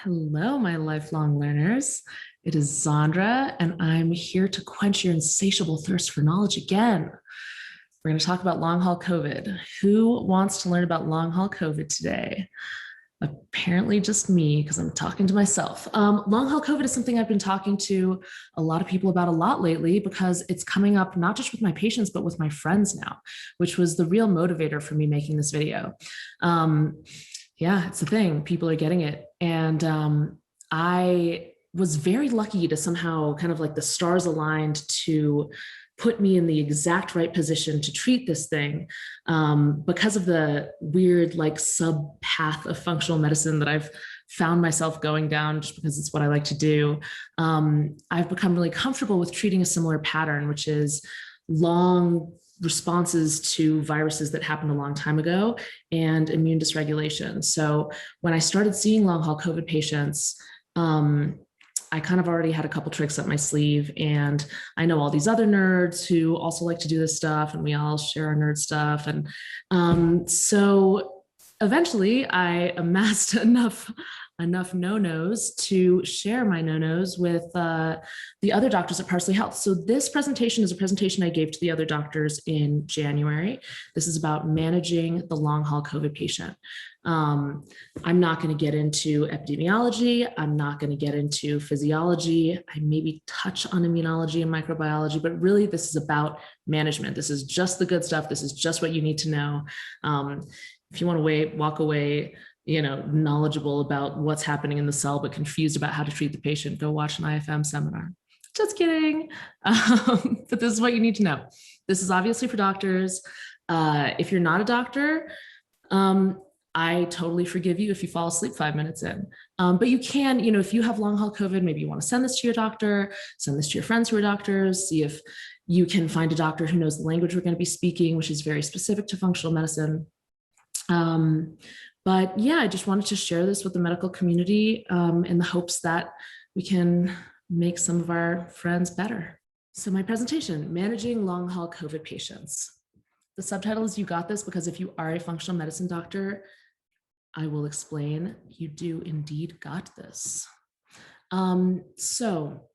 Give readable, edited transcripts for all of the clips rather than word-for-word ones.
Hello, my lifelong learners. It is Zandra, and I'm here to quench your insatiable thirst for knowledge again. We're going to talk about long haul COVID. Who wants to learn about long haul COVID today? Apparently, just me because I'm talking to myself. Long haul COVID is something I've been talking to a lot of people about a lot lately because it's coming up not just with my patients, but with my friends now, which was the real motivator for me making this video. Yeah, it's the thing. People are getting it. And I was very lucky to somehow kind of like the stars aligned to put me in the exact right position to treat this thing because of the weird like sub path of functional medicine that I've found myself going down just because it's what I like to do. I've become really comfortable with treating a similar pattern, which is long responses to viruses that happened a long time ago and immune dysregulation. So when I started seeing long haul COVID patients, I kind of already had a couple tricks up my sleeve, and I know all these other nerds who also like to do this stuff, and we all share our nerd stuff. And so eventually I amassed enough no-nos to share my no-nos with the other doctors at Parsley Health. So this presentation is a presentation I gave to the other doctors in January. This is about managing the long-haul COVID patient. I'm not going to get into epidemiology. I'm not going to get into physiology. I maybe touch on immunology and microbiology, but really this is about management. This is just the good stuff. This is just what you need to know. If you want to walk away knowledgeable about what's happening in the cell, but confused about how to treat the patient, go watch an IFM seminar. Just kidding. But this is what you need to know. This is obviously for doctors. If you're not a doctor, I totally forgive you if you fall asleep 5 minutes in. But you can, if you have long haul COVID, maybe you want to send this to your doctor, send this to your friends who are doctors, see if you can find a doctor who knows the language we're going to be speaking, which is very specific to functional medicine. But yeah, I just wanted to share this with the medical community in the hopes that we can make some of our friends better. So my presentation, Managing Long Haul COVID Patients. The subtitle is You Got This, because if you are a functional medicine doctor, I will explain you do indeed got this. So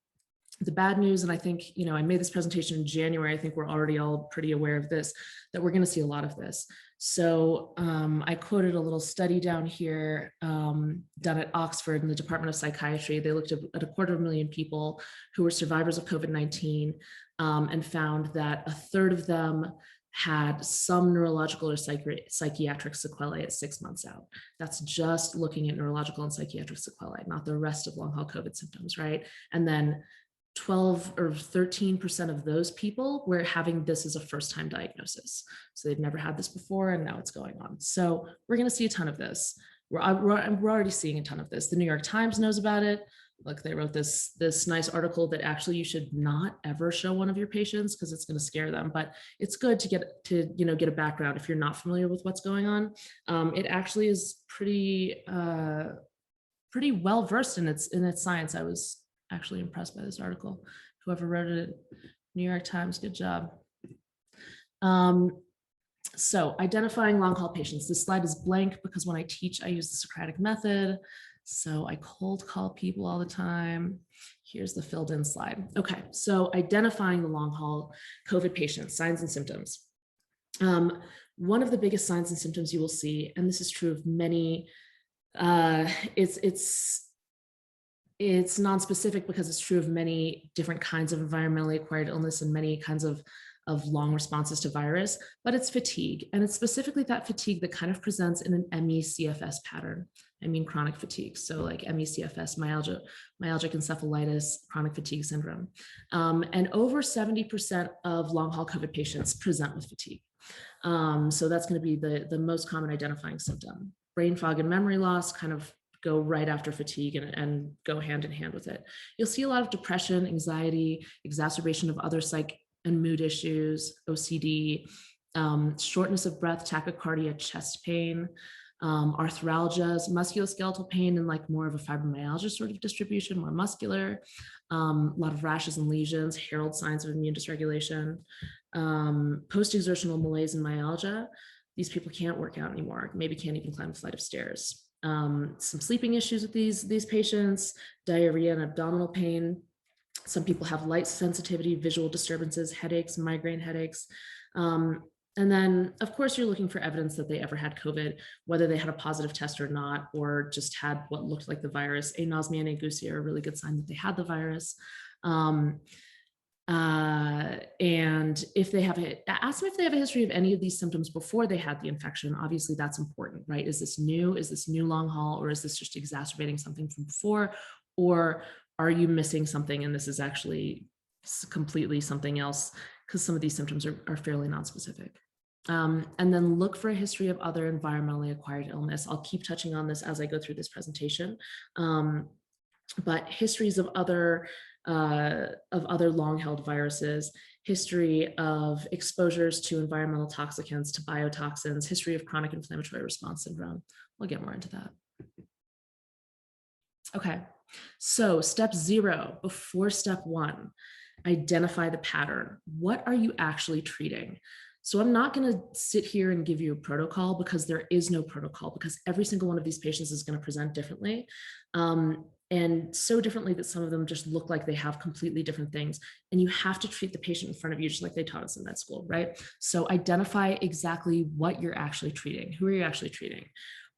the bad news, and I think, I made this presentation in January, I think we're already all pretty aware of this, that we're going to see a lot of this. So I quoted a little study down here done at Oxford in the Department of Psychiatry. They looked at 250,000 people who were survivors of COVID-19 and found that a third of them had some neurological or psychiatric sequelae at 6 months out. That's just looking at neurological and psychiatric sequelae, not the rest of long haul COVID symptoms, right? And then 12 or 13% of those people were having this as a first-time diagnosis. So they've never had this before, and now it's going on. So we're going to see a ton of this. We're already seeing a ton of this. The New York Times knows about it. Look, they wrote this nice article that actually you should not ever show one of your patients because it's going to scare them. But it's good to get a background if you're not familiar with what's going on. It actually is pretty well versed in its science. I was actually impressed by this article. Whoever wrote it, New York Times, good job. So identifying long haul patients. This slide is blank because when I teach, I use the Socratic method. So I cold call people all the time. Here's the filled in slide. Okay, so identifying the long haul COVID patients, signs and symptoms. One of the biggest signs and symptoms you will see, and this is true of many, it's non-specific because it's true of many different kinds of environmentally acquired illness and many kinds of long responses to virus, but it's fatigue. And it's specifically that fatigue that kind of presents in an ME-CFS pattern. I mean, chronic fatigue. So like ME-CFS, myalgic encephalitis, chronic fatigue syndrome. And over 70% of long haul COVID patients present with fatigue. So that's going to be the most common identifying symptom. Brain fog and memory loss kind of go right after fatigue and go hand in hand with it. You'll see a lot of depression, anxiety, exacerbation of other psych and mood issues, OCD, shortness of breath, tachycardia, chest pain, arthralgias, musculoskeletal pain, and like more of a fibromyalgia sort of distribution, more muscular, a lot of rashes and lesions, herald signs of immune dysregulation, post-exertional malaise and myalgia. These people can't work out anymore, maybe can't even climb a flight of stairs. some sleeping issues with these patients, diarrhea and abdominal pain. Some people have light sensitivity, visual disturbances, headaches, migraine headaches. And then, of course, you're looking for evidence that they ever had COVID, whether they had a positive test or not, or just had what looked like the virus. Anosmia and ageusia are a really good sign that they had the virus. And if they have ask them if they have a history of any of these symptoms before they had the infection. Obviously, that's important, right? Is this new? Is this new long haul? Or is this just exacerbating something from before? Or are you missing something and this is actually completely something else? Because some of these symptoms are fairly nonspecific. And then look for a history of other environmentally acquired illness. I'll keep touching on this as I go through this presentation. But histories of other long-held viruses, history of exposures to environmental toxicants, to biotoxins, history of chronic inflammatory response syndrome. We'll get more into that. Okay, so step 0, before step 1, identify the pattern. What are you actually treating? So I'm not going to sit here and give you a protocol because there is no protocol, because every single one of these patients is going to present differently. And so differently that some of them just look like they have completely different things. And you have to treat the patient in front of you just like they taught us in med school, right? So identify exactly what you're actually treating. Who are you actually treating?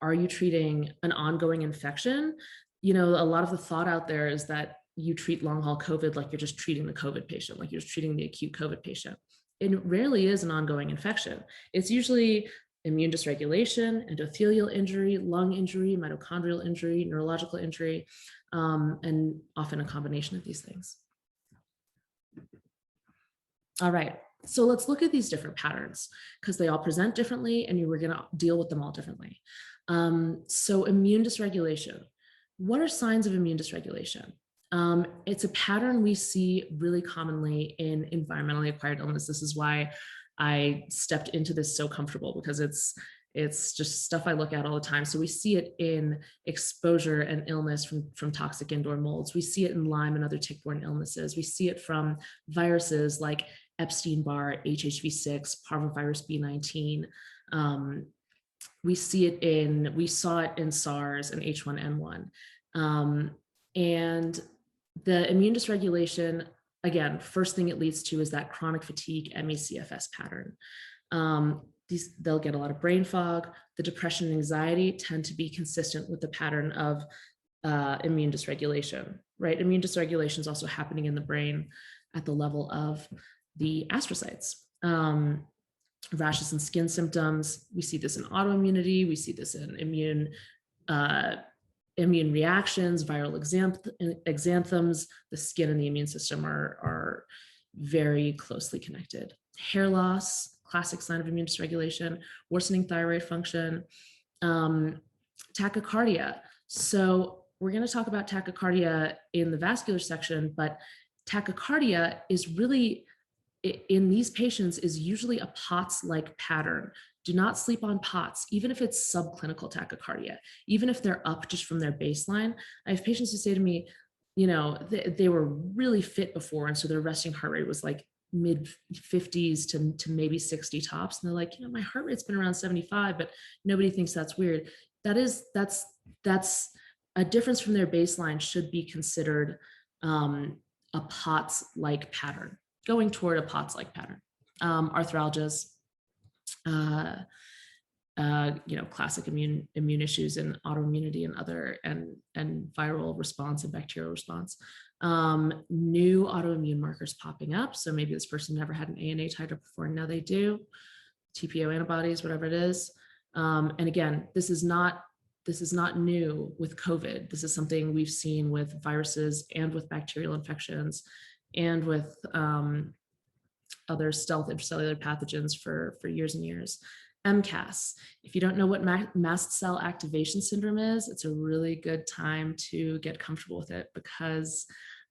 Are you treating an ongoing infection? You know, a lot of the thought out there is that you treat long haul COVID like you're just treating the COVID patient, like you're just treating the acute COVID patient. It rarely is an ongoing infection. It's usually immune dysregulation, endothelial injury, lung injury, mitochondrial injury, neurological injury, and often a combination of these things. All right, so let's look at these different patterns because they all present differently and we're going to deal with them all differently. So immune dysregulation. What are signs of immune dysregulation? It's a pattern we see really commonly in environmentally acquired illness. This is why I stepped into this so comfortable, because it's just stuff I look at all the time. So we see it in exposure and illness from toxic indoor molds. We see it in Lyme and other tick-borne illnesses. We see it from viruses like Epstein-Barr, HHV6, parvovirus B19. We saw it in SARS and H1N1. And the immune dysregulation, again, first thing it leads to is that chronic fatigue ME/CFS pattern. They'll get a lot of brain fog. The depression and anxiety tend to be consistent with the pattern of immune dysregulation, right? Immune dysregulation is also happening in the brain at the level of the astrocytes. Rashes and skin symptoms. We see this in autoimmunity. We see this in immune reactions, viral exanthems. The skin and the immune system are very closely connected. Hair loss, classic sign of immune dysregulation, worsening thyroid function, tachycardia. So we're going to talk about tachycardia in the vascular section, but tachycardia is really, in these patients, is usually a POTS-like pattern. Do not sleep on POTS, even if it's subclinical tachycardia, even if they're up just from their baseline. I have patients who say to me, you know, they were really fit before, and so their resting heart rate was like mid 50s to maybe 60 tops. And they're like, you know, my heart rate's been around 75, but nobody thinks that's weird. That's a difference from their baseline should be considered a POTS-like pattern, going toward a POTS-like pattern. Arthralgias, you know, classic immune issues and autoimmunity and other and viral response and bacterial response. New autoimmune markers popping up. So maybe this person never had an ANA titer before, and now they do. TPO antibodies, whatever it is. And again, this is not new with COVID. This is something we've seen with viruses and with bacterial infections and with other stealth intracellular pathogens for years and years. MCAS. If you don't know what mast cell activation syndrome is, it's a really good time to get comfortable with it, because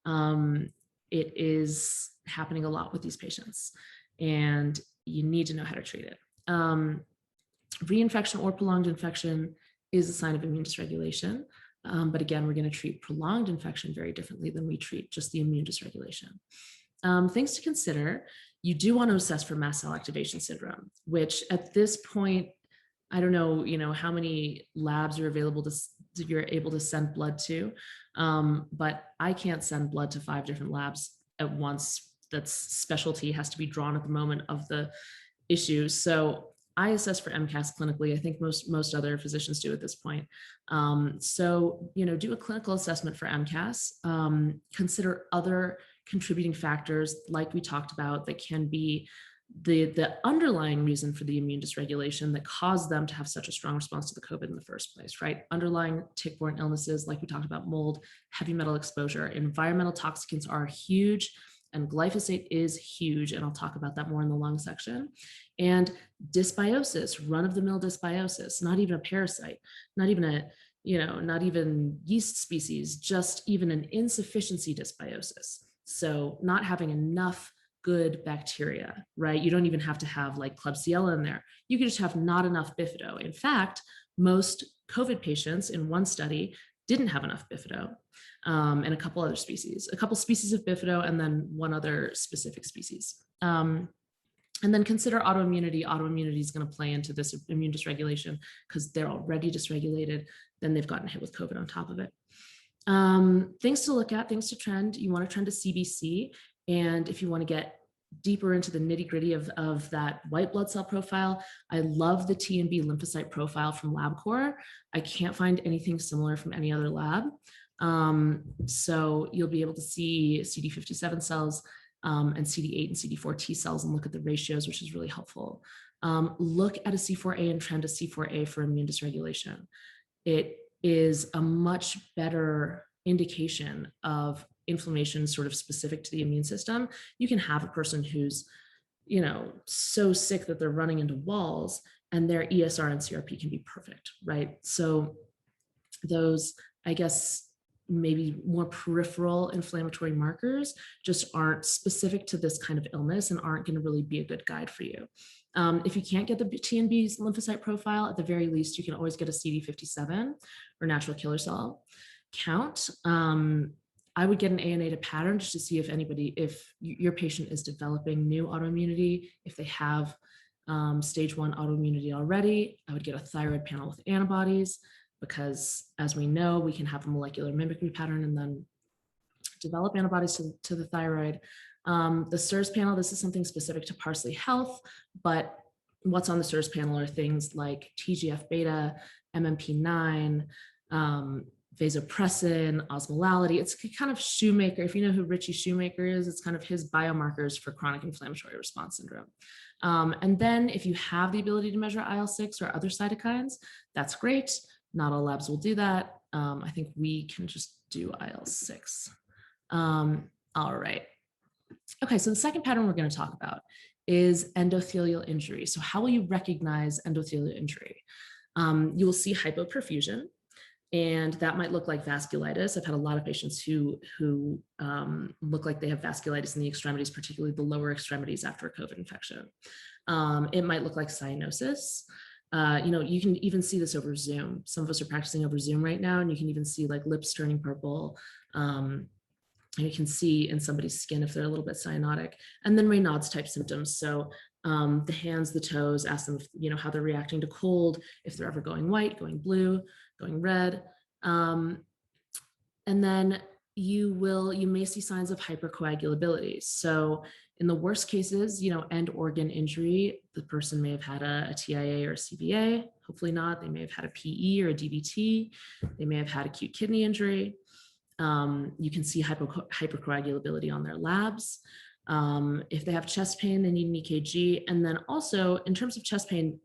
it is happening a lot with these patients and you need to know how to treat it. Reinfection or prolonged infection is a sign of immune dysregulation. But again, we're going to treat prolonged infection very differently than we treat just the immune dysregulation. Things to consider: you do want to assess for mast cell activation syndrome, which at this point I don't know, how many labs you're available to, you're able to send blood to. But I can't send blood to 5 different labs at once. That's specialty has to be drawn at the moment of the issue. So I assess for MCAS clinically. I think most other physicians do at this point. So do a clinical assessment for MCAS. Consider other contributing factors, like we talked about, that can be the underlying reason for the immune dysregulation that caused them to have such a strong response to the COVID in the first place, right? Underlying tick-borne illnesses, like we talked about, mold, heavy metal exposure, environmental toxicants are huge, and glyphosate is huge. And I'll talk about that more in the lung section. And dysbiosis, run-of-the-mill dysbiosis, not even a parasite, not even not even yeast species, just even an insufficiency dysbiosis. So not having enough good bacteria, right? You don't even have to have like Klebsiella in there. You can just have not enough bifido. In fact, most COVID patients in one study didn't have enough bifido, and a couple other species, a couple species of bifido, and then one other specific species. And then consider autoimmunity. Autoimmunity is going to play into this immune dysregulation because they're already dysregulated. Then they've gotten hit with COVID on top of it. Things to look at, things to trend. You want to trend to CBC. And if you want to get deeper into the nitty gritty of that white blood cell profile, I love the T and B lymphocyte profile from LabCorp. I can't find anything similar from any other lab. So you'll be able to see CD57 cells and CD8 and CD4 T cells and look at the ratios, which is really helpful. Look at a C4A and trend to C4A for immune dysregulation. It is a much better indication of inflammation sort of specific to the immune system. You can have a person who's, so sick that they're running into walls, and their ESR and CRP can be perfect, right? So those, I guess, maybe more peripheral inflammatory markers just aren't specific to this kind of illness and aren't going to really be a good guide for you. If you can't get the TNB lymphocyte profile, at the very least, you can always get a CD57 or natural killer cell count. I would get an ANA to pattern just to see if your patient is developing new autoimmunity, if they have stage 1 autoimmunity already. I would get a thyroid panel with antibodies, because as we know, we can have a molecular mimicry pattern and then develop antibodies to the thyroid. The SIRS panel, this is something specific to Parsley Health, but what's on the SIRS panel are things like TGF-beta, MMP9, vasopressin, osmolality. It's kind of Shoemaker. If you know who Richie Shoemaker is, it's kind of his biomarkers for chronic inflammatory response syndrome. And then if you have the ability to measure IL-6 or other cytokines, that's great. Not all labs will do that. I think we can just do IL-6. All right. Okay, so the second pattern we're going to talk about is endothelial injury. So how will you recognize endothelial injury? You will see hypoperfusion, and that might look like vasculitis. I've had a lot of patients who look like they have vasculitis in the extremities, particularly the lower extremities after a COVID infection. It might look like cyanosis. You can even see this over Zoom. Some of us are practicing over Zoom right now, and you can even see like lips turning purple. And you can see in somebody's skin if they're a little bit cyanotic. And then Raynaud's type symptoms. So the hands, the toes, ask them if, how they're reacting to cold, if they're ever going white, going blue, going red. And then you may see signs of hypercoagulability. So in the worst cases, end organ injury, the person may have had a TIA or a CVA, hopefully not. They may have had a PE or a DVT. They may have had acute kidney injury. You can see hypercoagulability on their labs. If they have chest pain, they need an EKG. And then also in terms of chest pain,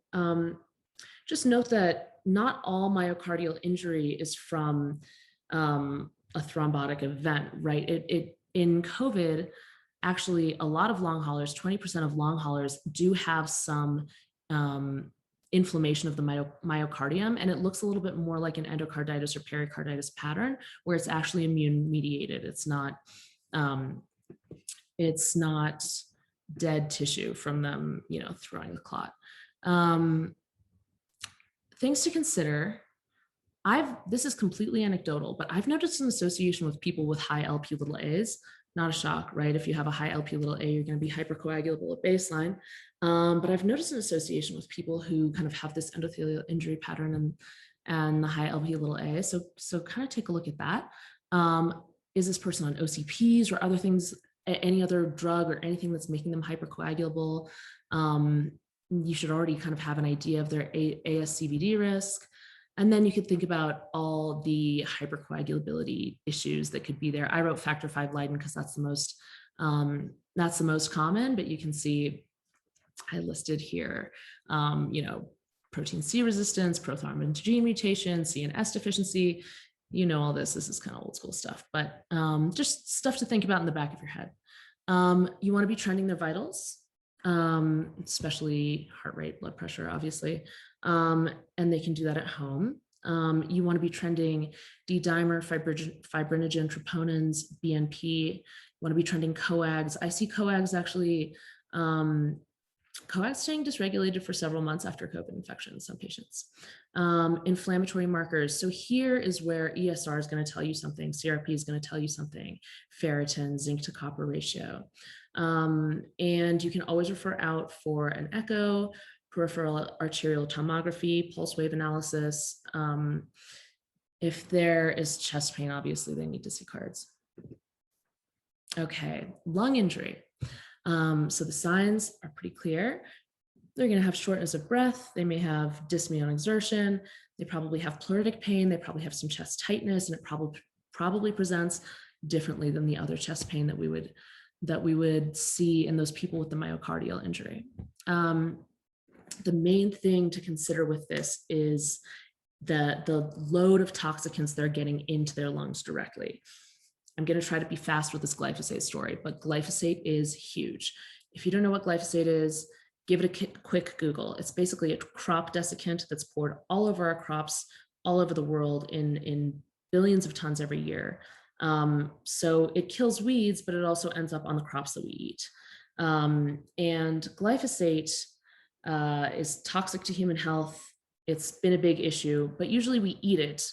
just note that not all myocardial injury is from a thrombotic event, right? In COVID, actually a lot of long haulers, 20% of long haulers do have some inflammation of the myocardium, and it looks a little bit more like an endocarditis or pericarditis pattern, where it's actually immune mediated. It's not dead tissue from them, throwing the clot. Things to consider. This is completely anecdotal, but I've noticed an association with people with high Lp(a)s not a shock, right? If you have a high LP little a, you're going to be hypercoagulable at baseline. But I've noticed an association with people who kind of have this endothelial injury pattern and the high LP little a. So kind of take a look at that. Is this person on OCPs or other things, any other drug or anything that's making them hypercoagulable? You should already kind of have an idea of their ASCVD risk. And then you could think about all the hypercoagulability issues that could be there. I wrote factor V Leiden because that's the most common, but you can see I listed here, protein C resistance, prothrombin gene mutation, CNS deficiency. You know all this. This is kind of old school stuff, but just stuff to think about in the back of your head. You want to be trending their vitals, especially heart rate, blood pressure, obviously, and they can do that at home. You want to be trending D-dimer, fibrinogen, troponins, BNP. You want to be trending coags. I see coags actually, coags staying dysregulated for several months after COVID infection in some patients. Inflammatory markers. So here is where ESR is going to tell you something. CRP is going to tell you something. Ferritin, zinc to copper ratio. And you can always refer out for an echo, peripheral arterial tomography, pulse wave analysis. If there is chest pain, obviously they need to see cards. Okay, lung injury. So the signs are pretty clear. They're going to have shortness of breath. They may have dyspnea on exertion. They probably have pleuritic pain. They probably have some chest tightness, and it probably presents differently than the other chest pain that we would see in those people with the myocardial injury. The main thing to consider with this is the load of toxicants they're getting into their lungs directly. I'm going to try to be fast with this glyphosate story, but glyphosate is huge. If you don't know what glyphosate is, give it a quick Google. It's basically a crop desiccant that's poured all over our crops, all over the world in billions of tons every year. So it kills weeds, but it also ends up on the crops that we eat. And glyphosate is toxic to human health. It's been a big issue, but usually we eat it.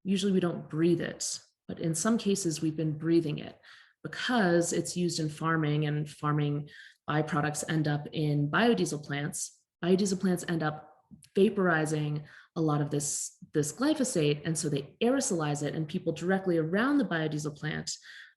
Usually we don't breathe it. But in some cases, we've been breathing it because it's used in farming, and farming byproducts end up in biodiesel plants. Biodiesel plants end up vaporizing a lot of this glyphosate, and so they aerosolize it, and people directly around the biodiesel plant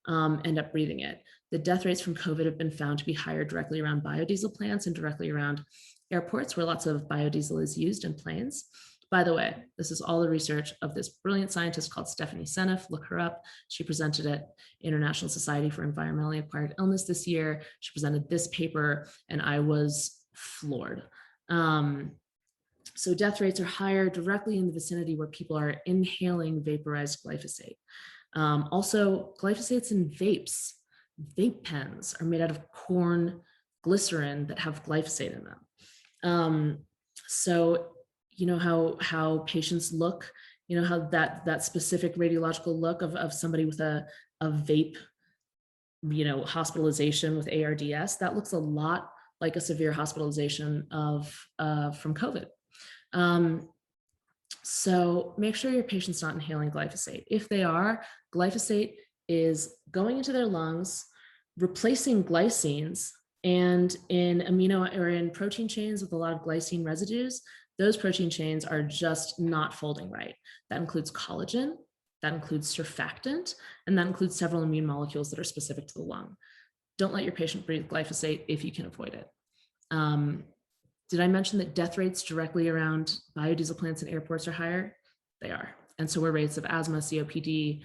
end up breathing it. The death rates from COVID have been found to be higher directly around biodiesel plants and directly around airports where lots of biodiesel is used in planes. By the way, this is all the research of this brilliant scientist called Stephanie Seneff. Look her up. She presented at International Society for Environmentally Acquired Illness this year. She presented this paper, and I was floored. So death rates are higher directly in the vicinity where people are inhaling vaporized glyphosate. Also, glyphosates in vapes. Vape pens are made out of corn glycerin that have glyphosate in them. So you know how patients look, you know how that specific radiological look of somebody with a vape, hospitalization with ARDS, that looks a lot like a severe hospitalization from COVID. So make sure your patient's not inhaling glyphosate. If they are, glyphosate is going into their lungs, replacing glycines, and in amino or in protein chains with a lot of glycine residues, those protein chains are just not folding right. That includes collagen, that includes surfactant, and that includes several immune molecules that are specific to the lung. Don't let your patient breathe glyphosate if you can avoid it. Did I mention that death rates directly around biodiesel plants and airports are higher? They are. And so are rates of asthma, COPD,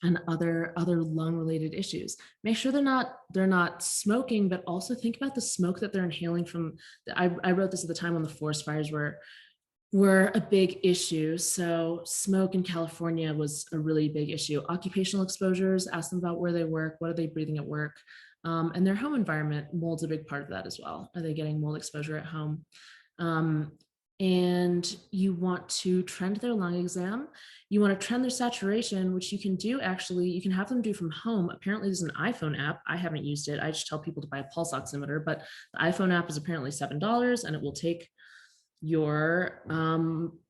and other lung-related issues. Make sure they're not smoking, but also think about the smoke that they're inhaling from. I wrote this at the time when the forest fires were a big issue. So smoke in California was a really big issue. Occupational exposures, ask them about where they work, what are they breathing at work, and their home environment. Mold's a big part of that as well. Are they getting mold exposure at home? And you want to trend their lung exam. You want to trend their saturation, which you can do actually, you can have them do from home. Apparently there's an iPhone app. I haven't used it. I just tell people to buy a pulse oximeter, but the iPhone app is apparently $7 and it will take your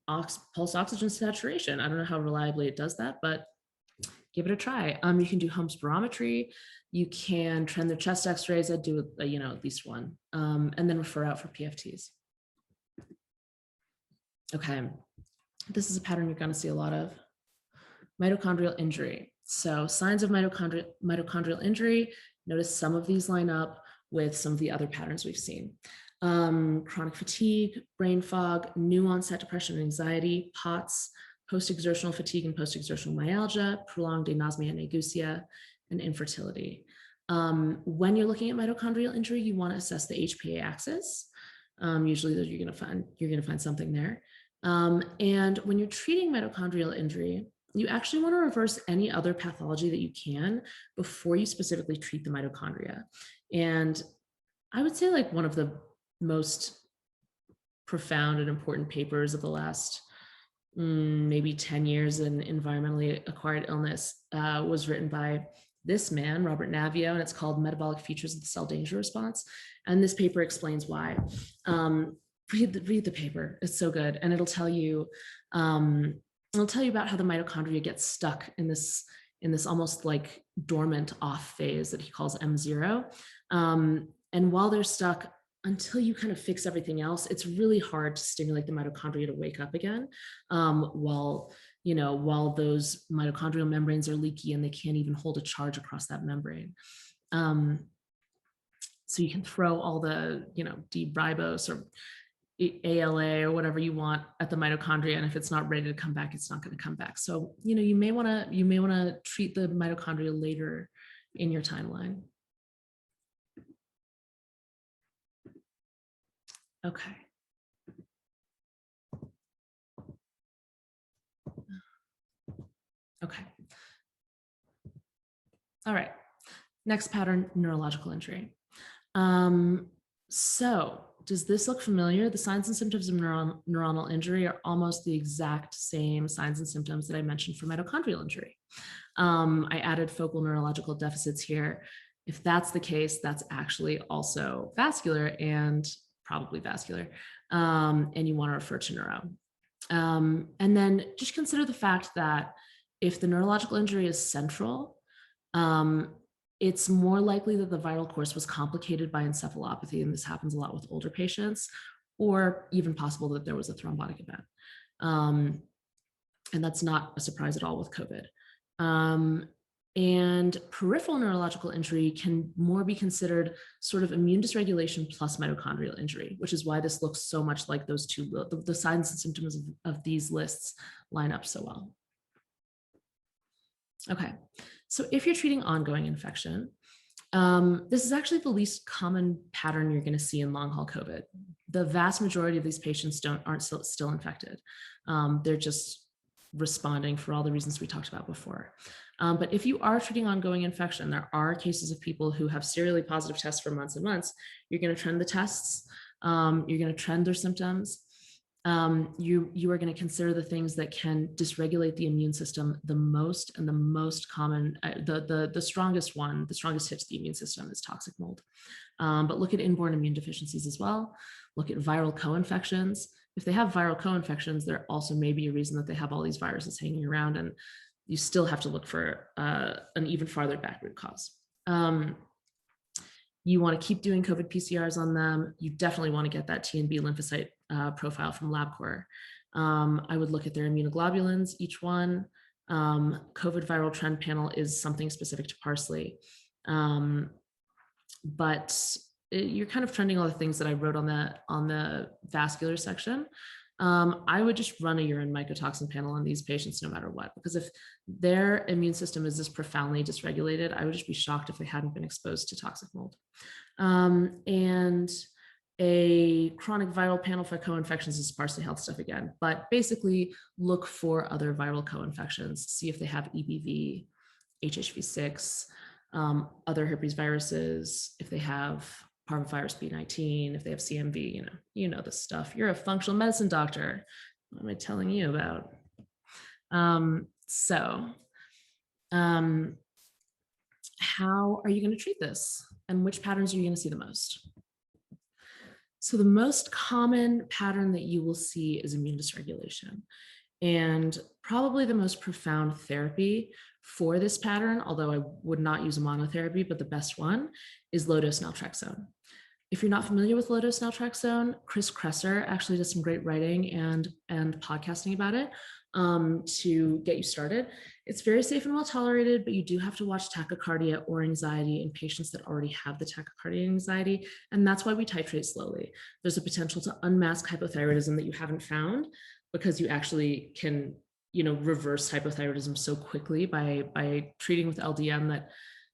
pulse oxygen saturation. I don't know how reliably it does that, but give it a try. You can do home spirometry. You can trend their chest x-rays. I'd do, at least one, and then refer out for PFTs. Okay, this is a pattern you're going to see a lot of. Mitochondrial injury. So signs of mitochondrial injury, notice some of these line up with some of the other patterns we've seen. Chronic fatigue, brain fog, new onset depression and anxiety, POTS, post-exertional fatigue and post-exertional myalgia, prolonged anosmia and ageusia, and infertility. When you're looking at mitochondrial injury, you want to assess the HPA axis. Usually you're going to find something there. And when you're treating mitochondrial injury, you actually want to reverse any other pathology that you can before you specifically treat the mitochondria. And I would say like one of the most profound and important papers of the last maybe 10 years in environmentally acquired illness was written by this man, Robert Navio, and it's called Metabolic Features of the Cell Danger Response. And this paper explains why. Read the paper, it's so good. And it'll tell you about how the mitochondria get stuck in this almost like dormant off phase that he calls M0. And while they're stuck, until you kind of fix everything else, it's really hard to stimulate the mitochondria to wake up again, while those mitochondrial membranes are leaky and they can't even hold a charge across that membrane. So you can throw all the, D-ribose or ALA or whatever you want at the mitochondria, and if it's not ready to come back, it's not going to come back. So, you may want to treat the mitochondria later in your timeline. Okay. Okay. All right. Next pattern, neurological injury. So does this look familiar? The signs and symptoms of neuronal injury are almost the exact same signs and symptoms that I mentioned for mitochondrial injury. I added focal neurological deficits here. If that's the case, that's actually also vascular and probably vascular, and you want to refer to neuro. And then just consider the fact that if the neurological injury is central, it's more likely that the viral course was complicated by encephalopathy, and this happens a lot with older patients, or even possible that there was a thrombotic event. And that's not a surprise at all with COVID. And peripheral neurological injury can more be considered sort of immune dysregulation plus mitochondrial injury, which is why this looks so much like those two, the signs and symptoms of these lists line up so well. Okay, so if you're treating ongoing infection, this is actually the least common pattern you're going to see in long haul COVID. The vast majority of these patients aren't still infected. They're just responding for all the reasons we talked about before. But if you are treating ongoing infection, there are cases of people who have serially positive tests for months and months. You're going to trend the tests. You're going to trend their symptoms. You are going to consider the things that can dysregulate the immune system the most, and the most common, the strongest hit to the immune system is toxic mold. But look at inborn immune deficiencies as well. Look at viral co-infections. If they have viral co-infections, there also may be a reason that they have all these viruses hanging around, and you still have to look for an even farther back root cause. You want to keep doing COVID PCRs on them. You definitely want to get that T and B lymphocyte profile from LabCorp. I would look at their immunoglobulins, each one. COVID viral trend panel is something specific to parsley. But you're kind of trending all the things that I wrote on the vascular section. I would just run a urine mycotoxin panel on these patients no matter what, because if their immune system is this profoundly dysregulated, I would just be shocked if they hadn't been exposed to toxic mold. And a chronic viral panel for co-infections is parsley health stuff again, but basically look for other viral co-infections, see if they have EBV, HHV6, other herpes viruses, if they have parvovirus B19, if they have CMV, you know this stuff. You're a functional medicine doctor. What am I telling you about? How are you going to treat this? And which patterns are you going to see the most? So the most common pattern that you will see is immune dysregulation. And probably the most profound therapy for this pattern, although I would not use a monotherapy, but the best one is low-dose naltrexone. If you're not familiar with low-dose naltrexone, Chris Kresser actually does some great writing and podcasting about it to get you started. It's very safe and well tolerated, but you do have to watch tachycardia or anxiety in patients that already have the tachycardia and anxiety, and that's why we titrate slowly. There's a potential to unmask hypothyroidism that you haven't found because you actually can, reverse hypothyroidism so quickly by treating with LDN that,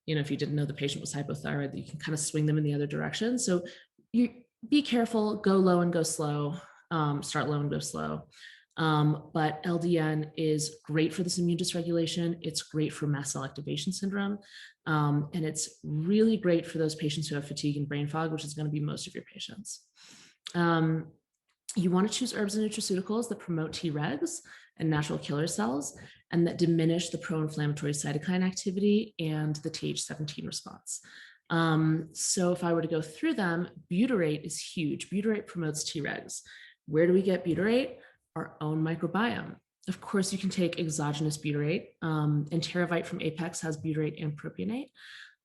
if you didn't know the patient was hypothyroid, that you can kind of swing them in the other direction. So you be careful, go low and go slow, start low and go slow. But LDN is great for this immune dysregulation. It's great for mast cell activation syndrome. And it's really great for those patients who have fatigue and brain fog, which is going to be most of your patients. You want to choose herbs and nutraceuticals that promote Tregs and natural killer cells and that diminish the pro-inflammatory cytokine activity and the Th17 response. So if I were to go through them, butyrate is huge. Butyrate promotes Tregs. Where do we get butyrate? Our own microbiome. Of course, you can take exogenous butyrate, and Teravite from Apex has butyrate and propionate.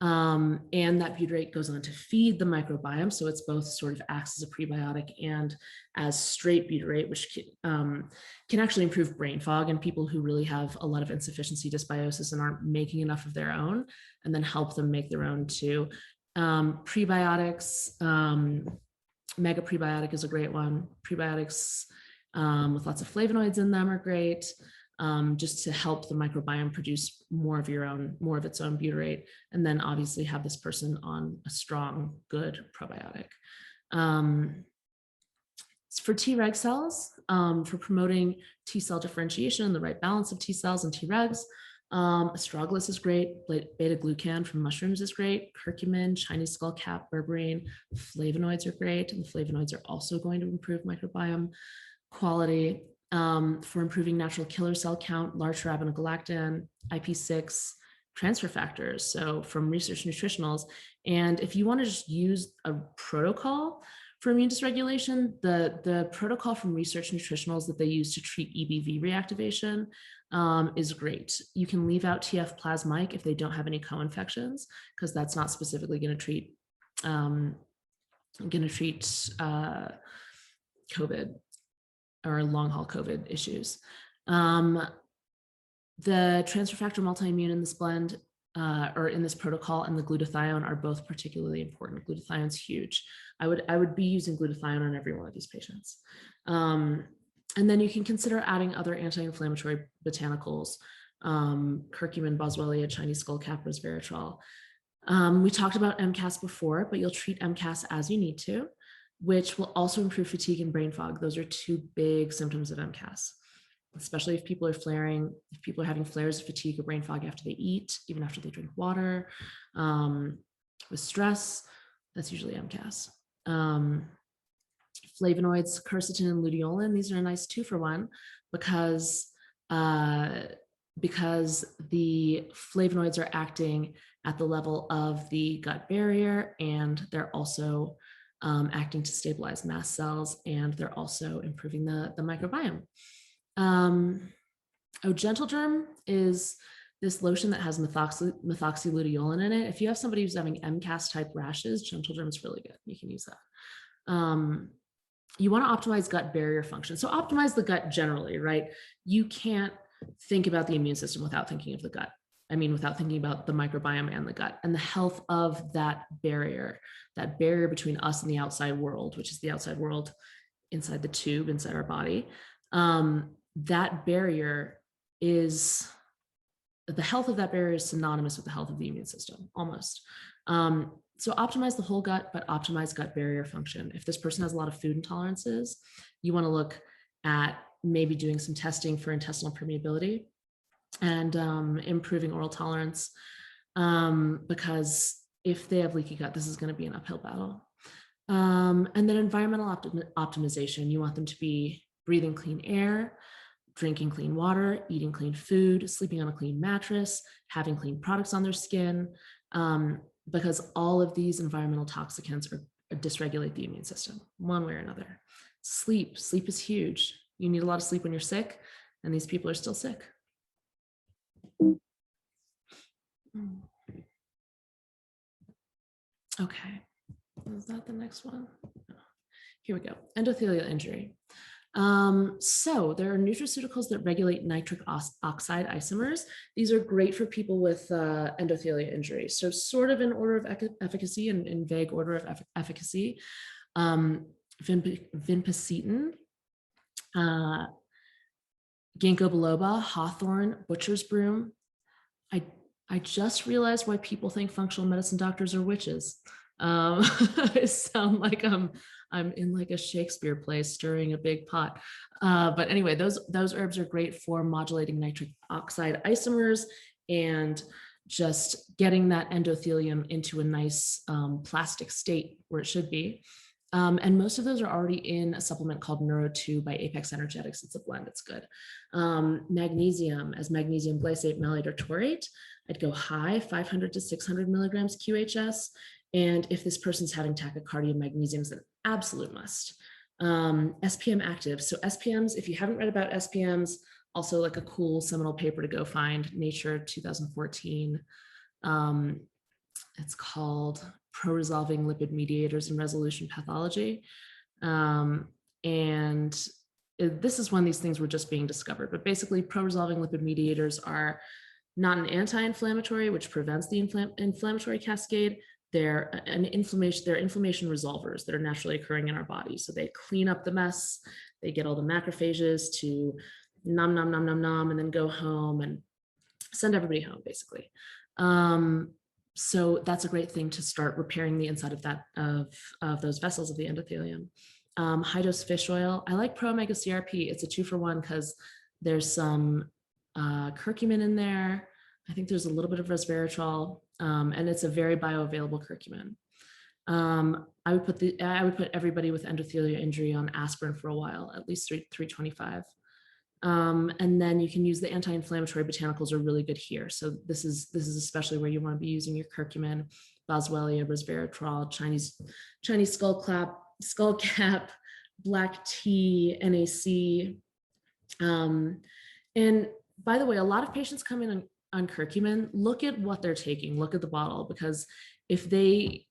And that butyrate goes on to feed the microbiome. So it's both sort of acts as a prebiotic and as straight butyrate, which can actually improve brain fog in people who really have a lot of insufficiency dysbiosis and aren't making enough of their own, and then help them make their own too. Prebiotics, mega prebiotic is a great one. Prebiotics with lots of flavonoids in them are great. Just to help the microbiome produce more of its own butyrate, and then obviously have this person on a strong, good probiotic. For Treg cells, for promoting T cell differentiation and the right balance of T cells and Tregs, astragalus is great, beta-glucan from mushrooms is great, curcumin, Chinese skullcap, berberine, flavonoids are great, and the flavonoids are also going to improve microbiome quality. For improving natural killer cell count, large arabinogalactan, IP6, transfer factors, so from Research Nutritionals. And if you want to just use a protocol for immune dysregulation, the protocol from Research Nutritionals that they use to treat EBV reactivation is great. You can leave out TF plasmike if they don't have any co-infections, because that's not specifically going to treat COVID or long haul COVID issues. The transfer factor multi-immune in this blend or in this protocol and the glutathione are both particularly important. Glutathione's huge. I would be using glutathione on every one of these patients. And then you can consider adding other anti-inflammatory botanicals, curcumin, boswellia, Chinese skullcap, resveratrol. We talked about MCAS before, but you'll treat MCAS as you need to, which will also improve fatigue and brain fog. Those are two big symptoms of MCAS, especially if people are flaring, if people are having flares of fatigue or brain fog after they eat, even after they drink water, with stress, that's usually MCAS. Flavonoids, quercetin and luteolin, these are nice 2-for-1 because the flavonoids are acting at the level of the gut barrier, and they're also acting to stabilize mast cells, and they're also improving the microbiome. Gentle Germ is this lotion that has methoxyluteolin in it. If you have somebody who's having MCAS type rashes, Gentle Germ is really good. You can use that. You want to optimize gut barrier function. So optimize the gut generally, right? You can't think about the immune system without thinking of the gut. I mean, without thinking about the microbiome and the gut and the health of that barrier between us and the outside world, which is the outside world inside the tube, inside our body. That barrier is, the health of that barrier is synonymous with the health of the immune system, almost. So optimize the whole gut, but optimize gut barrier function. If this person has a lot of food intolerances, you want to look at maybe doing some testing for intestinal permeability and improving oral tolerance, because if they have leaky gut, this is going to be an uphill battle. And then environmental optimization, you want them to be breathing clean air, drinking clean water, eating clean food, sleeping on a clean mattress, having clean products on their skin, because all of these environmental toxicants dysregulate the immune system one way or another. Sleep is huge. You need a lot of sleep when you're sick, and these people are still sick. Okay, is that the next one? Here we go, endothelial injury. So there are nutraceuticals that regulate nitric oxide isomers. These are great for people with endothelial injury. So sort of in order of efficacy and in vague order of efficacy, vinpocetine, ginkgo biloba, hawthorn, butcher's broom. I just realized why people think functional medicine doctors are witches. I sound like I'm in like a Shakespeare play stirring a big pot. But anyway, those herbs are great for modulating nitric oxide isomers and just getting that endothelium into a nice plastic state where it should be. And most of those are already in a supplement called Neuro2 by Apex Energetics. It's a blend, it's good. Magnesium as magnesium glycate, malate, or taurate. I'd go high, 500 to 600 milligrams QHS. And if this person's having tachycardia, magnesium is an absolute must. SPM active. So SPMs, if you haven't read about SPMs, also like a cool seminal paper to go find, Nature 2014. It's called Pro-Resolving Lipid Mediators in Resolution Pathology. And this is one of these things were just being discovered, but basically pro-resolving lipid mediators are not an anti-inflammatory, which prevents the inflammatory cascade. They're inflammation resolvers that are naturally occurring in our body. So they clean up the mess. They get all the macrophages to nom, nom, nom, nom, nom, and then go home and send everybody home, basically. So that's a great thing to start repairing the inside of that, of those vessels of the endothelium. High dose fish oil. I like Pro Omega CRP. It's a 2-for-1 because there's some curcumin in there. I think there's a little bit of resveratrol, and it's a very bioavailable curcumin. I would put everybody with endothelial injury on aspirin for a while, at least 325. And then you can use the anti-inflammatory botanicals are really good here. So this is especially where you want to be using your curcumin, boswellia, resveratrol, Chinese skullcap, black tea, NAC. And by the way, a lot of patients come in on curcumin. Look at what they're taking. Look at the bottle, because if they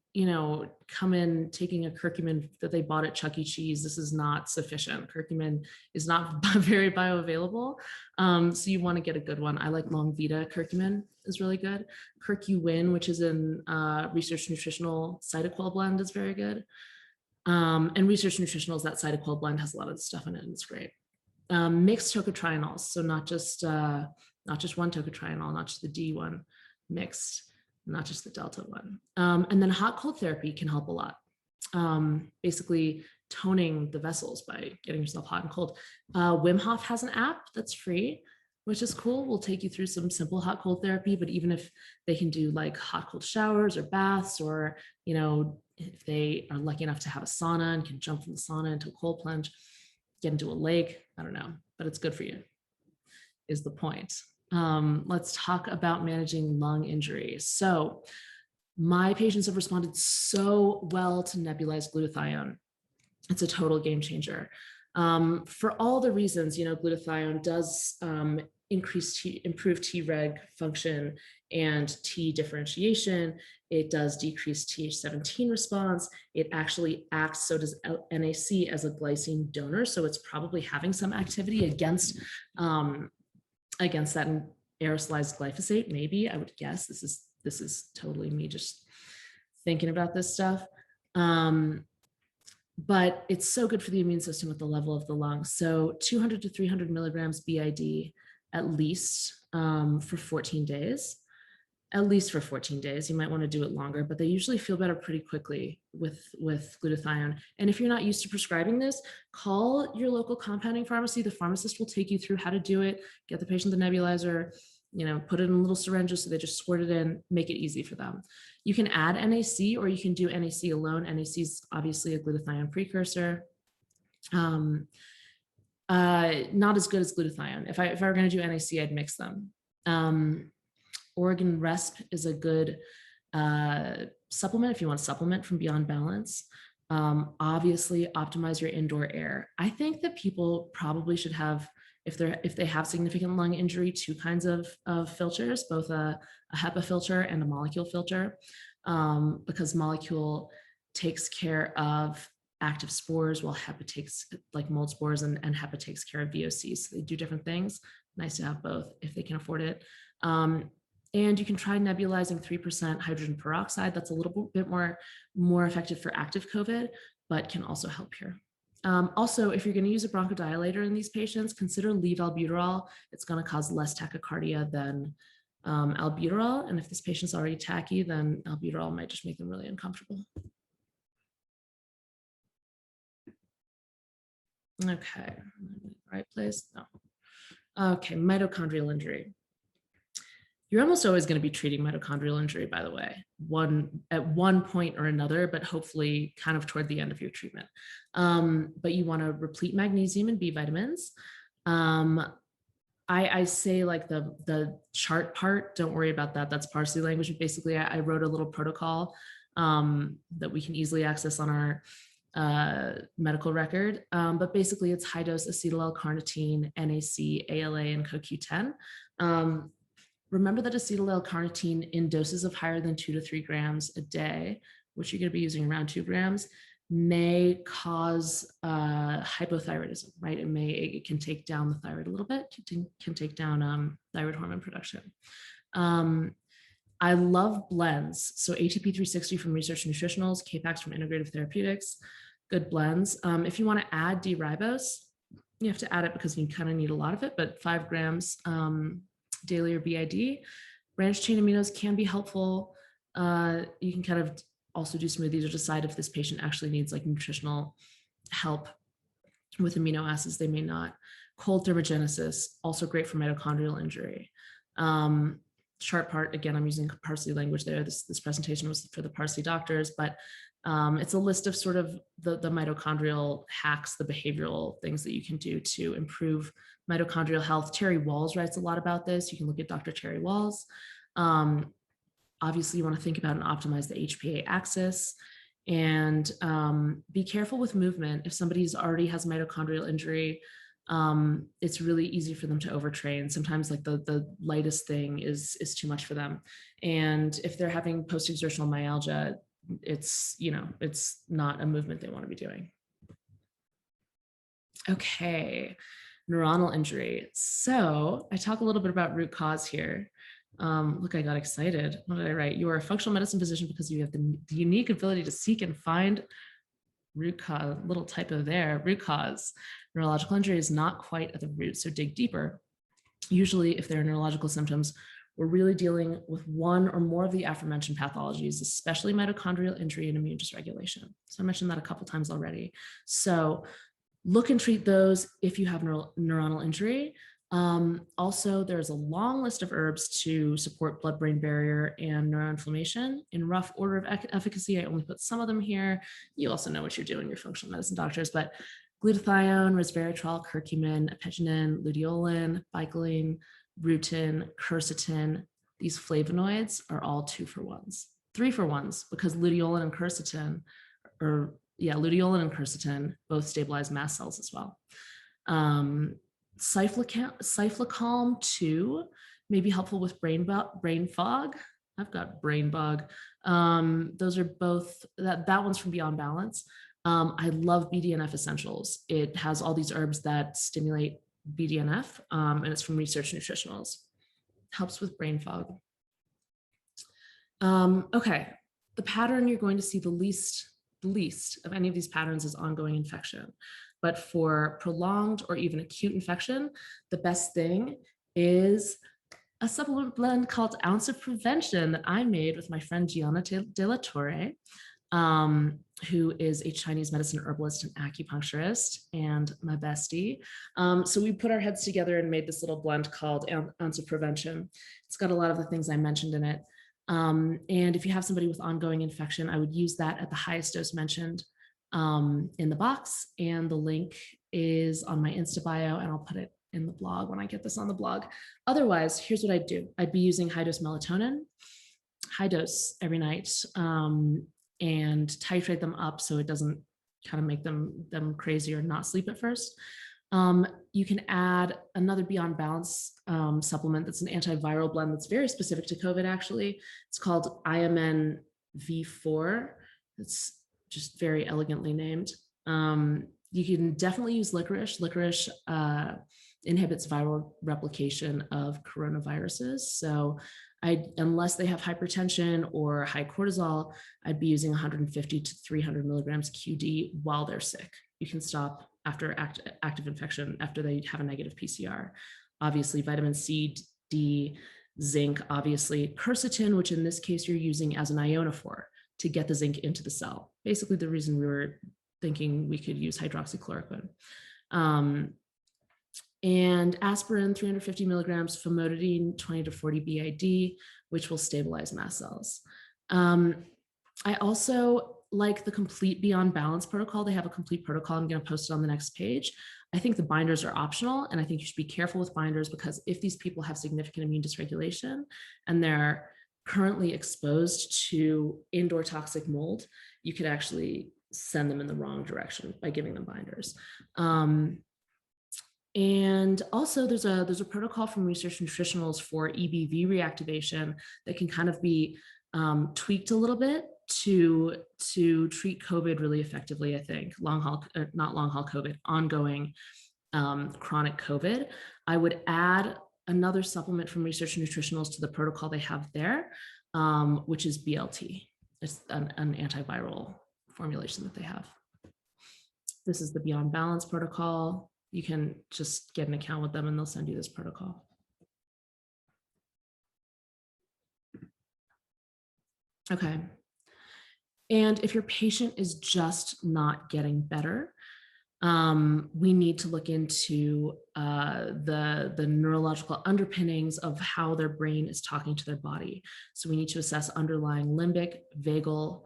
come in taking a curcumin that they bought at Chuck E. Cheese, this is not sufficient. Curcumin is not very bioavailable. So you want to get a good one. I like Long Vita curcumin is really good. Curcumin, which is in Research Nutritional Cytoquil blend, is very good. And Research Nutritional's that Cytoquil blend has a lot of the stuff in it, and it's great. Mixed tocotrienols, so not just one tocotrienol, not just the D one, mixed, not just the delta one. And then hot cold therapy can help a lot. Basically toning the vessels by getting yourself hot and cold. Wim Hof has an app that's free, which is cool. We'll take you through some simple hot cold therapy, but even if they can do like hot cold showers or baths, or if they are lucky enough to have a sauna and can jump from the sauna into a cold plunge, get into a lake, I don't know, but it's good for you, is the point. Let's talk about managing lung injury. So my patients have responded so well to nebulized glutathione. It's a total game changer. For all the reasons, glutathione does improve Treg function and T differentiation. It does decrease Th17 response. It actually acts, so does NAC, as a glycine donor. So it's probably having some activity against that aerosolized glyphosate, maybe, I would guess. This is totally me just thinking about this stuff. But it's so good for the immune system at the level of the lungs. So 200 to 300 milligrams BID at least for 14 days. At least for 14 days. You might want to do it longer, but they usually feel better pretty quickly with glutathione. And if you're not used to prescribing this, call your local compounding pharmacy. The pharmacist will take you through how to do it, get the patient the nebulizer, put it in little syringes so they just squirt it in, make it easy for them. You can add NAC, or you can do NAC alone. NAC is obviously a glutathione precursor. Not as good as glutathione. If I were going to do NAC, I'd mix them. Oregon Resp is a good supplement if you want to supplement from Beyond Balance. Obviously, optimize your indoor air. I think that people probably should have if they have significant lung injury, two kinds of filters, both a HEPA filter and a molecule filter, because molecule takes care of active spores while HEPA takes, like mold spores, and HEPA takes care of VOCs. So they do different things. Nice to have both if they can afford it. And you can try nebulizing 3% hydrogen peroxide. That's a little bit more effective for active COVID, but can also help here. Also, if you're going to use a bronchodilator in these patients, consider leave albuterol. It's going to cause less tachycardia than albuterol. And if this patient's already tachy, then albuterol might just make them really uncomfortable. Okay, right place? No. Okay, mitochondrial injury. You're almost always going to be treating mitochondrial injury, by the way, at one point or another, but hopefully kind of toward the end of your treatment. But you want to replete magnesium and B vitamins. I say like the chart part, don't worry about that. That's parsley language. But basically, I wrote a little protocol that we can easily access on our medical record. But basically, it's high dose acetyl L-carnitine, NAC, ALA, and CoQ10. Remember that acetyl L-carnitine in doses of higher than 2 to 3 grams a day, which you're going to be using around 2 grams, may cause hypothyroidism, right? It can take down the thyroid a little bit, can take down thyroid hormone production. I love blends. So ATP 360 from Research Nutritionals, K-Pax from Integrative Therapeutics, good blends. If you want to add D-ribose, you have to add it because you kind of need a lot of it, but 5 grams daily or BID. Branched chain aminos can be helpful. You can kind of also do smoothies or decide if this patient actually needs like nutritional help with amino acids. They may not. Cold thermogenesis, also great for mitochondrial injury. Chart part, again, I'm using parsley language there. This presentation was for the parsley doctors, but it's a list of sort of the mitochondrial hacks, the behavioral things that you can do to improve mitochondrial health. Terry Walls writes a lot about this. You can look at Dr. Terry Walls. Obviously, you want to think about and optimize the HPA axis, and be careful with movement. If somebody's already has mitochondrial injury, it's really easy for them to overtrain. Sometimes like the lightest thing is too much for them. And if they're having post-exertional myalgia, it's not a movement they want to be doing. Okay, neuronal injury. So I talk a little bit about root cause here. Look, I got excited. What did I write? You are a functional medicine physician because you have the unique ability to seek and find root cause, little typo there, root cause. Neurological injury is not quite at the root, so dig deeper. Usually, if there are neurological symptoms, we're really dealing with one or more of the aforementioned pathologies, especially mitochondrial injury and immune dysregulation. So I mentioned that a couple times already. So look and treat those if you have neuronal injury. Also, there's a long list of herbs to support blood-brain barrier and neuroinflammation. In rough order of efficacy, I only put some of them here. You also know what you're doing, your functional medicine doctors, but glutathione, resveratrol, curcumin, apigenin, luteolin, bicoline, rutin, quercetin. These flavonoids are all 2-for-1s, 3-for-1s, because luteolin and quercetin, luteolin and quercetin both stabilize mast cells as well. Cyflocalm 2 may be helpful with brain fog. I've got brain bug. Those are both, that one's from Beyond Balance. I love BDNF Essentials. It has all these herbs that stimulate BDNF, and it's from Research Nutritionals. Helps with brain fog. Okay, the pattern you're going to see the least of any of these patterns is ongoing infection. But for prolonged or even acute infection, the best thing is a supplement blend called Ounce of Prevention that I made with my friend Gianna De La Torre, who is a Chinese medicine herbalist and acupuncturist and my bestie. So we put our heads together and made this little blend called Ounce of Prevention. It's got a lot of the things I mentioned in it. And if you have somebody with ongoing infection, I would use that at the highest dose mentioned in the box, and the link is on my Insta bio, and I'll put it in the blog when I get this on the blog. Otherwise, here's what I'd do. I'd be using high dose melatonin, high dose every night, and titrate them up so it doesn't kind of make them crazy or not sleep at first. You can add another Beyond Balance supplement that's an antiviral blend that's very specific to COVID, actually. It's called IMN V4. It's just very elegantly named. You can definitely use licorice. Licorice inhibits viral replication of coronaviruses. So unless they have hypertension or high cortisol, I'd be using 150 to 300 milligrams QD while they're sick. You can stop after active infection, after they have a negative PCR. Obviously, vitamin C, D, zinc, obviously, quercetin, which in this case you're using as an ionophore to get the zinc into the cell. Basically, the reason we were thinking we could use hydroxychloroquine. And aspirin, 350 milligrams, famotidine, 20 to 40 BID, which will stabilize mast cells. I also like the complete Beyond Balance protocol. They have a complete protocol. I'm going to post it on the next page. I think the binders are optional, and I think you should be careful with binders, because if these people have significant immune dysregulation and they're currently exposed to indoor toxic mold, you could actually send them in the wrong direction by giving them binders. And also there's a protocol from Research Nutritionals for EBV reactivation that can kind of be tweaked a little bit to treat COVID really effectively, I think. Not long haul COVID, ongoing chronic COVID. I would add another supplement from Research Nutritionals to the protocol they have there, which is BLT. It's an antiviral formulation that they have. This is the Beyond Balance protocol. You can just get an account with them and they'll send you this protocol. Okay. And if your patient is just not getting better, we need to look into the neurological underpinnings of how their brain is talking to their body. So we need to assess underlying limbic, vagal,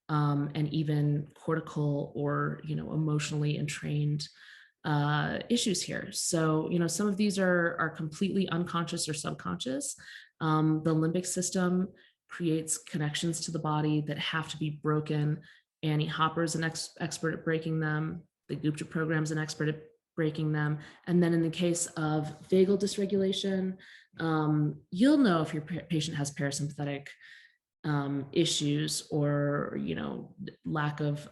and even cortical or emotionally entrained issues here. So some of these are completely unconscious or subconscious. The limbic system creates connections to the body that have to be broken. Annie Hopper is an expert at breaking them. The Gupta program is an expert at breaking them. And then in the case of vagal dysregulation, you'll know if your patient has parasympathetic issues or lack of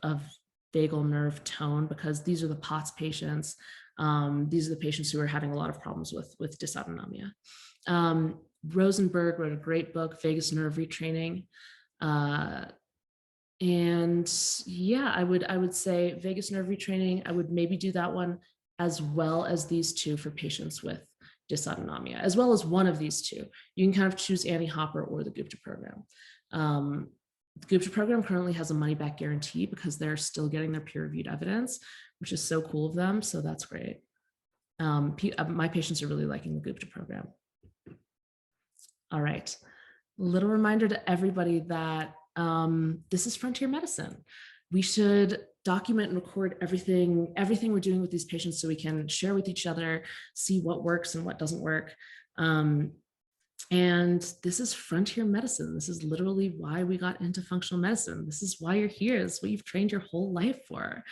vagal nerve tone, because these are the POTS patients. These are the patients who are having a lot of problems with dysautonomia. Rosenberg wrote a great book, Vagus Nerve Retraining. And yeah, I would say vagus nerve retraining, I would maybe do that one as well as these two for patients with dysautonomia, as well as one of these two. You can kind of choose Annie Hopper or the Gupta program. The Gupta program currently has a money back guarantee because they're still getting their peer-reviewed evidence, which is so cool of them. So that's great. My patients are really liking the Gupta program. All right. Little reminder to everybody that this is frontier medicine. We should document and record everything we're doing with these patients so we can share with each other, see what works and what doesn't work. And this is frontier medicine. This is literally why we got into functional medicine. This is why you're here. This is what you've trained your whole life for.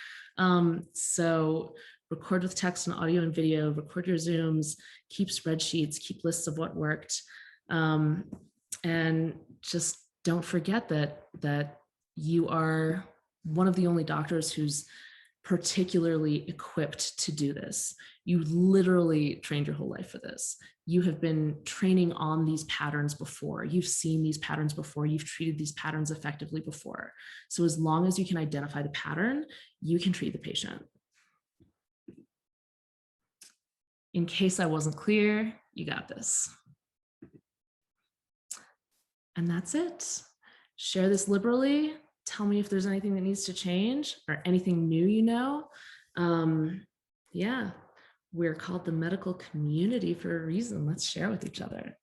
So record with text and audio and video, record your Zooms, keep spreadsheets, keep lists of what worked. And just don't forget that you are one of the only doctors who's particularly equipped to do this. You literally trained your whole life for this. You have been training on these patterns before. You've seen these patterns before. You've treated these patterns effectively before. So as long as you can identify the pattern, you can treat the patient. In case I wasn't clear, you got this. And that's it. Share this liberally. Tell me if there's anything that needs to change or anything new, yeah, we're called the medical community for a reason. Let's share with each other.